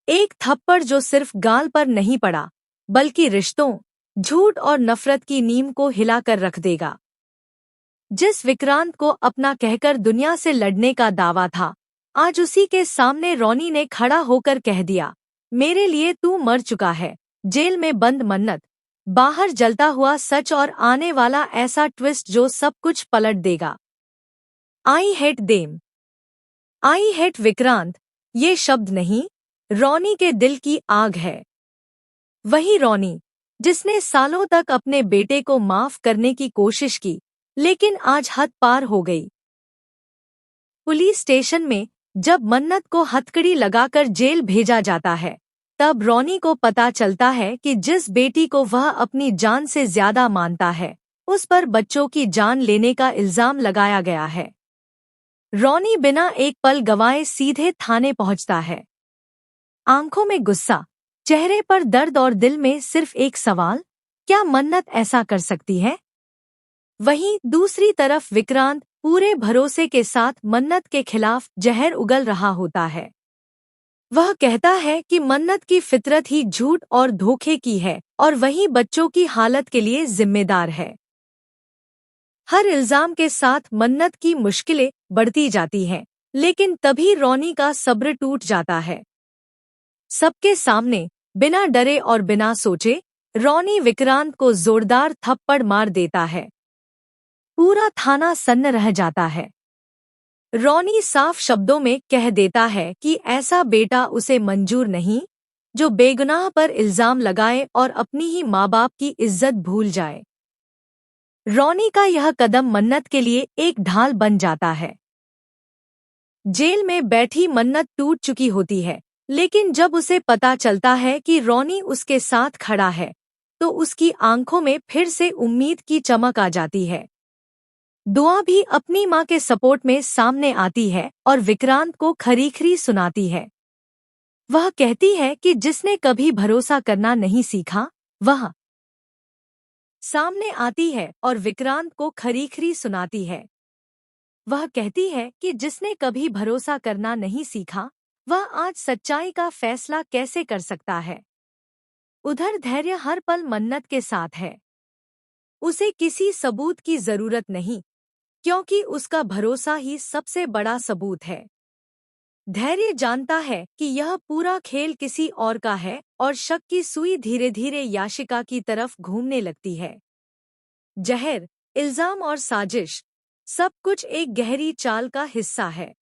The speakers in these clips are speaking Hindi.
एक थप्पड़ जो सिर्फ गाल पर नहीं पड़ा, बल्कि रिश्तों, झूठ और नफरत की नींव को हिलाकर रख देगा। जिस विक्रांत को अपना कहकर दुनिया से लड़ने का दावा था, आज उसी के सामने रोनी ने खड़ा होकर कह दिया, मेरे लिए तू मर चुका है। जेल में बंद मन्नत, बाहर जलता हुआ सच और आने वाला ऐसा ट्विस्ट जो सब कुछ पलट देगा। I hate them, I hate Vikrant, ये शब्द नहीं, रोनी के दिल की आग है। वही रोनी जिसने सालों तक अपने बेटे को माफ करने की कोशिश की, लेकिन आज हद पार हो गई। पुलिस स्टेशन में जब मन्नत को हथकड़ी लगाकर जेल भेजा जाता है, तब रोनी को पता चलता है कि जिस बेटी को वह अपनी जान से ज्यादा मानता है, उस पर बच्चों की जान लेने का इल्जाम लगाया गया है। रोनी बिना एक पल गंवाए सीधे थाने पहुंचता है। आंखों में गुस्सा, चेहरे पर दर्द और दिल में सिर्फ एक सवाल, क्या मन्नत ऐसा कर सकती है? वहीं दूसरी तरफ विक्रांत पूरे भरोसे के साथ मन्नत के खिलाफ जहर उगल रहा होता है। वह कहता है कि मन्नत की फितरत ही झूठ और धोखे की है और वही बच्चों की हालत के लिए जिम्मेदार है। हर इल्जाम के साथ मन्नत की मुश्किलें बढ़ती जाती हैं, लेकिन तभी रोनी का सब्र टूट जाता है। सबके सामने बिना डरे और बिना सोचे रोनी विक्रांत को जोरदार थप्पड़ मार देता है। पूरा थाना सन्न रह जाता है। रोनी साफ शब्दों में कह देता है कि ऐसा बेटा उसे मंजूर नहीं, जो बेगुनाह पर इल्जाम लगाए और अपनी ही माँ बाप की इज्जत भूल जाए। रोनी का यह कदम मन्नत के लिए एक ढाल बन जाता है। जेल में बैठी मन्नत टूट चुकी होती है, लेकिन जब उसे पता चलता है कि रोनी उसके साथ खड़ा है, तो उसकी आंखों में फिर से उम्मीद की चमक आ जाती है। दुआ भी अपनी मां के सपोर्ट में सामने आती है और विक्रांत को खरी-खरी सुनाती है। वह कहती है कि जिसने कभी भरोसा करना नहीं सीखा, वह सामने आती है और विक्रांत को खरी-खरी सुनाती है। वह कहती है कि जिसने कभी भरोसा करना नहीं सीखा, वह आज सच्चाई का फैसला कैसे कर सकता है। उधर धैर्य हर पल मन्नत के साथ है। उसे किसी सबूत की जरूरत नहीं, क्योंकि उसका भरोसा ही सबसे बड़ा सबूत है। धैर्य जानता है कि यह पूरा खेल किसी और का है और शक की सुई धीरे धीरे याशिका की तरफ घूमने लगती है। जहर, इल्जाम और साजिश, सब कुछ एक गहरी चाल का हिस्सा है।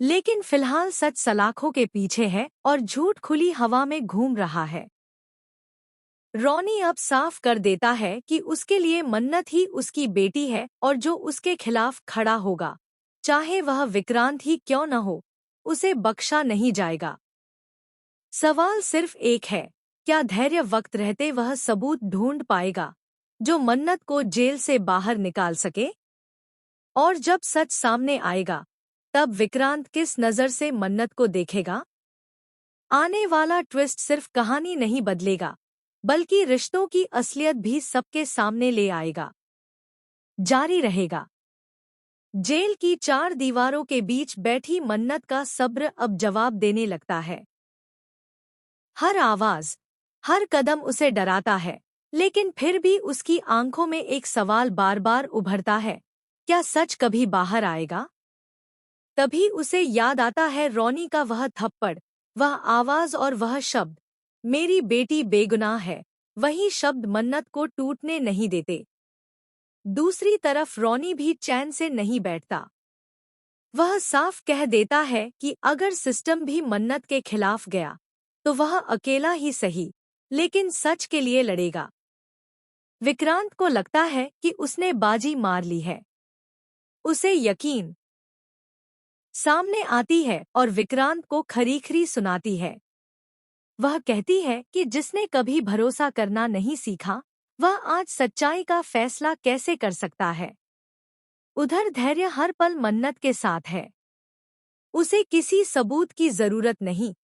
लेकिन फिलहाल सच सलाखों के पीछे है और झूठ खुली हवा में घूम रहा है। रोनी अब साफ कर देता है कि उसके लिए मन्नत ही उसकी बेटी है और जो उसके खिलाफ खड़ा होगा, चाहे वह विक्रांत ही क्यों न हो, उसे बख्शा नहीं जाएगा। सवाल सिर्फ एक है, क्या धैर्य वक्त रहते वह सबूत ढूंढ पाएगा जो मन्नत को जेल से बाहर निकाल सके? और जब सच सामने आएगा, तब विक्रांत किस नज़र से मन्नत को देखेगा? आने वाला ट्विस्ट सिर्फ कहानी नहीं बदलेगा, बल्कि रिश्तों की असलियत भी सबके सामने ले आएगा। जारी रहेगा। जेल की चार दीवारों के बीच बैठी मन्नत का सब्र अब जवाब देने लगता है। हर आवाज, हर कदम उसे डराता है, लेकिन फिर भी उसकी आंखों में एक सवाल बार बार उभरता है, क्या सच कभी बाहर आएगा? तभी उसे याद आता है रोनी का वह थप्पड़, वह आवाज और वह शब्द, मेरी बेटी बेगुनाह है। वही शब्द मन्नत को टूटने नहीं देते। दूसरी तरफ रोनी भी चैन से नहीं बैठता। वह साफ कह देता है कि अगर सिस्टम भी मन्नत के खिलाफ गया, तो वह अकेला ही सही, लेकिन सच के लिए लड़ेगा। विक्रांत को लगता है कि उसने बाजी मार ली है। उसे यकीन सामने आती है और विक्रांत को खरी-खरी सुनाती है। वह कहती है कि जिसने कभी भरोसा करना नहीं सीखा, वह आज सच्चाई का फैसला कैसे कर सकता है। उधर धैर्य हर पल मन्नत के साथ है। उसे किसी सबूत की जरूरत नहीं,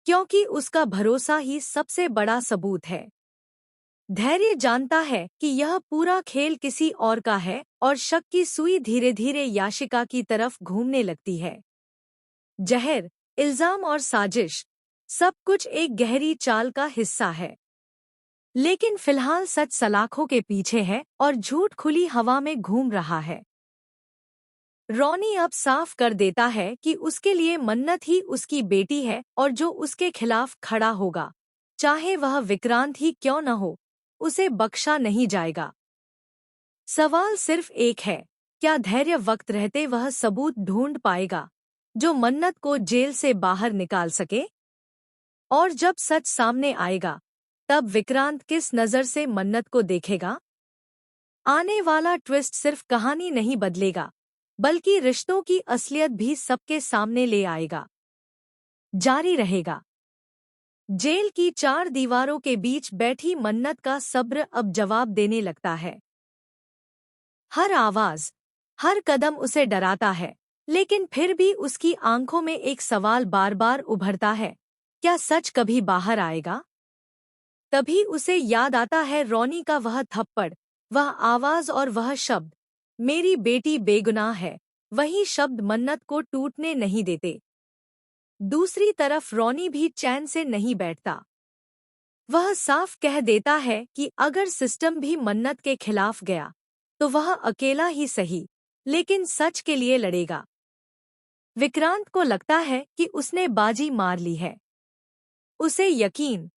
क्योंकि उसका भरोसा ही सबसे बड़ा सबूत है। धैर्य जानता है कि यह पूरा खेल किसी और का है और शक की सुई धीरे धीरे याशिका की तरफ घूमने लगती है। जहर, इल्जाम और साजिश, सब कुछ एक गहरी चाल का हिस्सा है। लेकिन फिलहाल सच सलाखों के पीछे है और झूठ खुली हवा में घूम रहा है। रॉनी अब साफ कर देता है कि उसके लिए मन्नत ही उसकी बेटी है और जो उसके खिलाफ खड़ा होगा, चाहे वह विक्रांत ही क्यों न हो, उसे बख्शा नहीं जाएगा। सवाल सिर्फ एक है, क्या धैर्य वक्त रहते वह सबूत ढूंढ पाएगा जो मन्नत को जेल से बाहर निकाल सके? और जब सच सामने आएगा, तब विक्रांत किस नज़र से मन्नत को देखेगा? आने वाला ट्विस्ट सिर्फ कहानी नहीं बदलेगा, बल्कि रिश्तों की असलियत भी सबके सामने ले आएगा। जारी रहेगा। जेल की चार दीवारों के बीच बैठी मन्नत का सब्र अब जवाब देने लगता है। हर आवाज, हर कदम उसे डराता है, लेकिन फिर भी उसकी आंखों में एक सवाल बार बार उभरता है, क्या सच कभी बाहर आएगा? तभी उसे याद आता है रॉनी का वह थप्पड़, वह आवाज और वह शब्द, मेरी बेटी बेगुनाह है। वही शब्द मन्नत को टूटने नहीं देते। दूसरी तरफ रॉनी भी चैन से नहीं बैठता। वह साफ कह देता है कि अगर सिस्टम भी मन्नत के खिलाफ गया, तो वह अकेला ही सही, लेकिन सच के लिए लड़ेगा। विक्रांत को लगता है कि उसने बाजी मार ली है। उसे यकीन